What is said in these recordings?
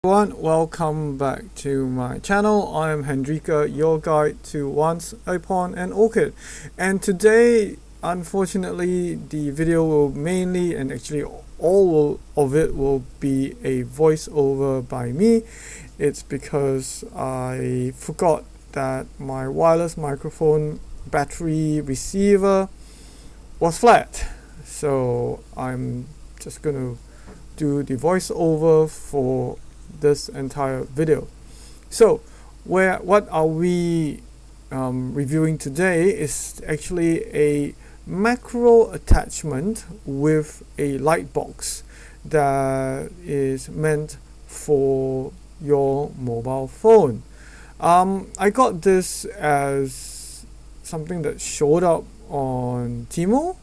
Everyone, welcome back to my channel. I am Hendrika, your guide to Once Upon an Orchid, and today unfortunately the video will mainly, and actually all of it, will be a voiceover by me. It's because I forgot that my wireless microphone battery receiver was flat, so I'm just gonna do the voiceover for this entire video. So what are we reviewing today is actually a macro attachment with a light box that is meant for your mobile phone. I got this as something that showed up on Temu,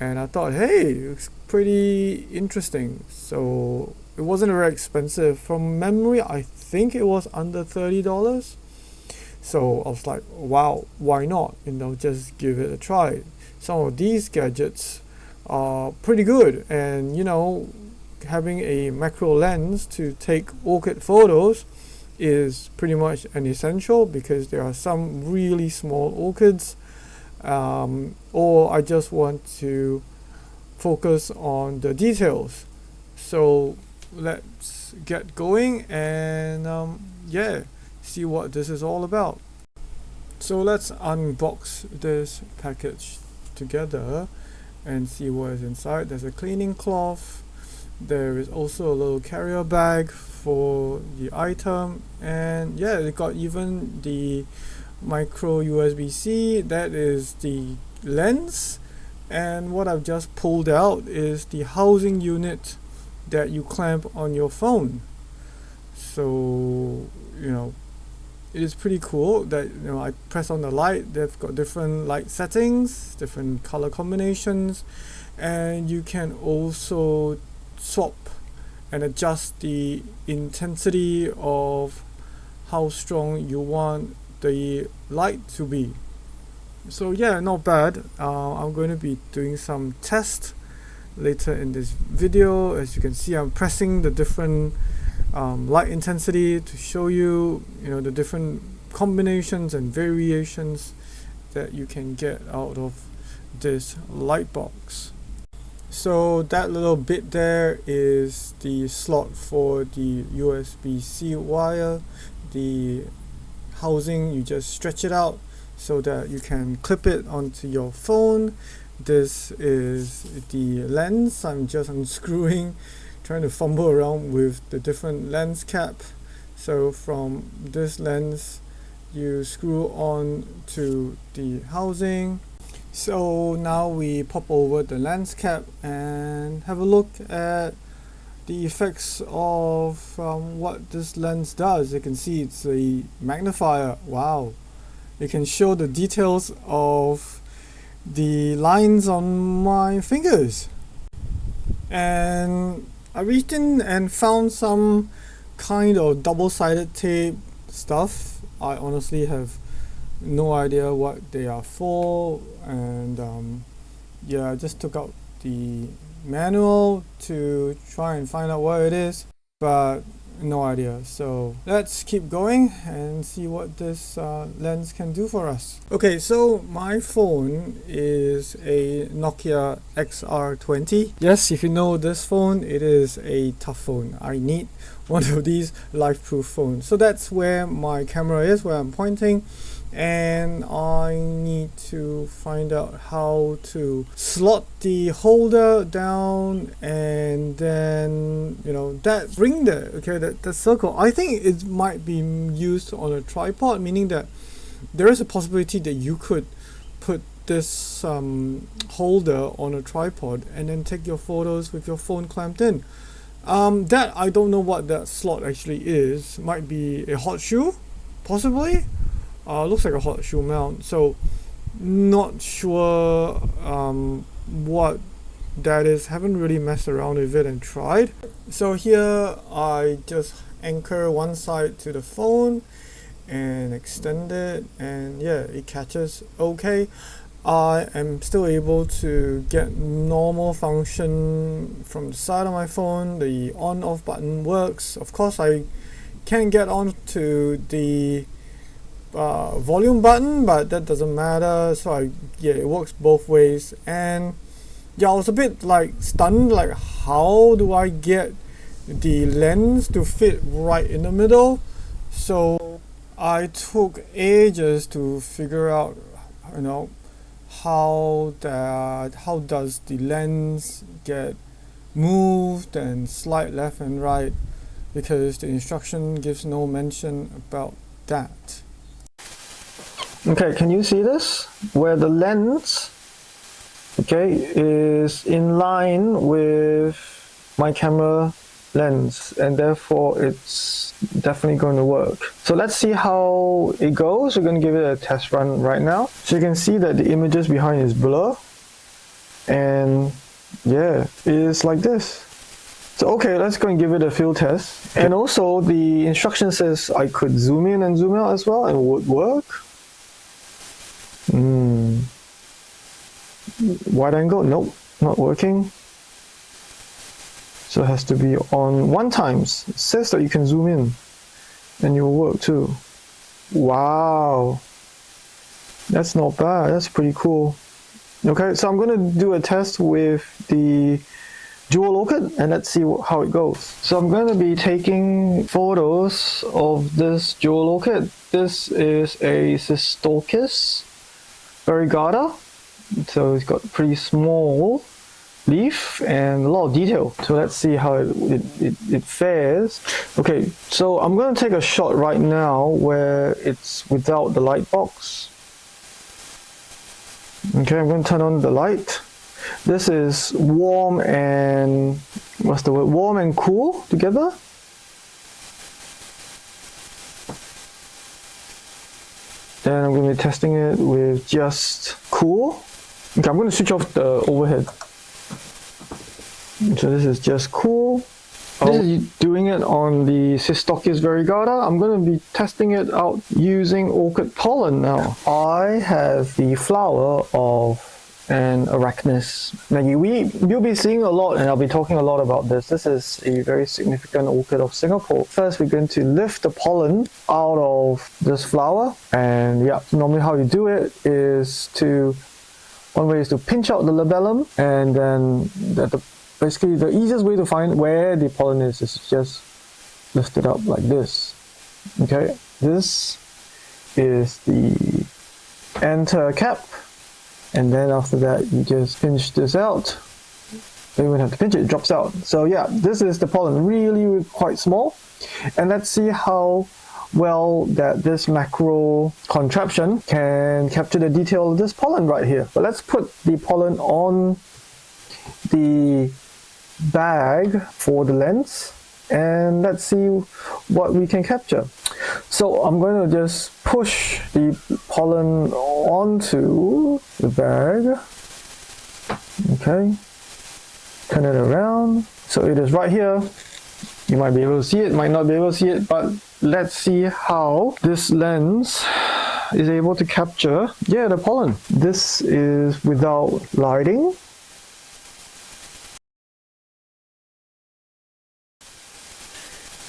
and I thought, hey, it's pretty interesting. So it wasn't very expensive. From memory, I think it was under $30. So I was like, wow, why not? Just give it a try. Some of these gadgets are pretty good, and having a macro lens to take orchid photos is pretty much an essential, because there are some really small orchids, or I just want to focus on the details. So let's get going and see what this is all about. So let's unbox this package together and see what is inside. There's a cleaning cloth. There is also a little carrier bag for the item, and it got even the micro USB-C. That is the lens, and what I've just pulled out is the housing unit that you clamp on your phone. So it is pretty cool that I press on the light. They've got different light settings, different color combinations, and you can also swap and adjust the intensity of how strong you want the light to be. So not bad. I'm going to be doing some tests later in this video. As you can see, I'm pressing the different light intensity to show you the different combinations and variations that you can get out of this light box. So that little bit there is the slot for the USB-C wire. The housing, you just stretch it out so that you can clip it onto your phone. This is the lens. I'm just unscrewing, trying to fumble around with the different lens cap. So from this lens, you screw on to the housing. So now we pop over the lens cap and have a look at the effects of what this lens does. You can see it's a magnifier. Wow, it can show the details of the lines on my fingers. And I reached in and found some kind of double-sided tape stuff. I honestly have no idea what they are for, and I just took out the manual to try and find out what it is, but no idea. So let's keep going and see what this lens can do for us. Okay, so my phone is a Nokia XR20. Yes, if you know this phone, it is a tough phone. I need one of these life-proof phones. So that's where my camera is, where I'm pointing, and I need to find out how to slot the holder down, and then that ring there, okay, that circle, I think it might be used on a tripod, meaning that there is a possibility that you could put this holder on a tripod and then take your photos with your phone clamped in. That I don't know what that slot actually is. Might be a hot shoe, possibly. Looks like a hot shoe mount, so not sure what that is. Haven't really messed around with it and tried. So here I just anchor one side to the phone and extend it, and it catches okay. I am still able to get normal function from the side of my phone. The on-off button works. Of course, I can't get on to the volume button, but that doesn't matter. So yeah, it works both ways. And yeah, I was a bit like stunned, like how do I get the lens to fit right in the middle? So I took ages to figure out, how does the lens get moved and slide left and right, because the instruction gives no mention about that. Okay, can you see this? Where the lens, okay, is in line with my camera lens, and therefore it's definitely going to work. So let's see how it goes. We're going to give it a test run right now. So you can see that the images behind is blur, and yeah, it's like this. So okay, let's go and give it a field test. And also the instruction says I could zoom in and zoom out as well, and it would work. Wide angle, nope, not working. So it has to be on 1x. It says that you can zoom in and it will work too. Wow, that's not bad, that's pretty cool. Okay, so I'm going to do a test with the dual Orchid and let's see how it goes. So I'm going to be taking photos of this dual Orchid. This is a Cystolchis variegata, so it's got pretty small leaf and a lot of detail. So let's see how it fares. Okay, so I'm going to take a shot right now where it's without the light box. Okay, I'm going to turn on the light. This is warm and what's the word? Warm and cool together. Then I'm going to be testing it with just cool. Okay, I'm going to switch off the overhead. So this is just cool. This is doing it on the Cystolchis variegata. I'm going to be testing it out using Orchid Pollen now. I have the flower of an Arachnus. Now you'll be seeing a lot, and I'll be talking a lot about this. This is a very significant orchid of Singapore. First, we're going to lift the pollen out of this flower, and yeah, normally how you do it is one way is to pinch out the labellum, and then basically the easiest way to find where the pollen is just lift it up like this. Okay, this is the enter cap. And then after that, you just pinch this out. You won't have to pinch it, it drops out. So yeah, this is the pollen, really quite small. And let's see how well that this macro contraption can capture the detail of this pollen right here. But let's put the pollen on the bag for the lens, and let's see what we can capture. So I'm going to just push the pollen onto the bag. Okay, turn it around. So it is right here. You might be able to see it, might not be able to see it, but let's see how this lens is able to capture, the pollen. This is without lighting.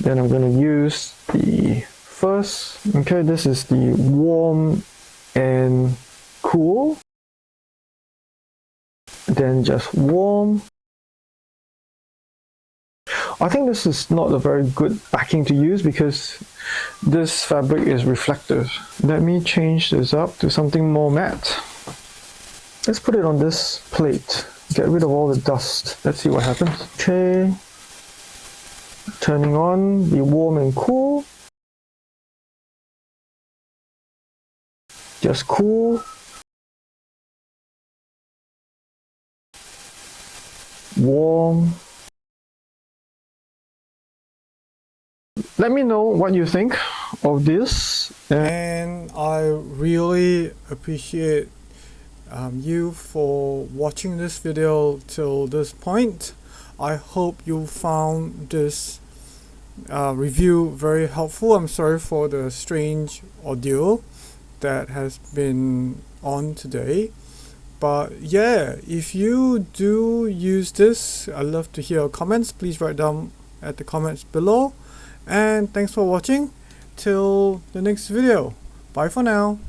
Then I'm going to use the first, okay, this is the warm and cool. Then just warm. I think this is not a very good backing to use because this fabric is reflective. Let me change this up to something more matte. Let's put it on this plate. Get rid of all the dust. Let's see what happens. Okay. Turning on the warm and cool. Just cool. Warm. Let me know what you think of this. And I really appreciate you for watching this video till this point. I hope you found this review very helpful. I'm sorry for the strange audio that has been on today. But yeah, if you do use this, I'd love to hear your comments. Please write down at the comments below. And thanks for watching. Till the next video. Bye for now.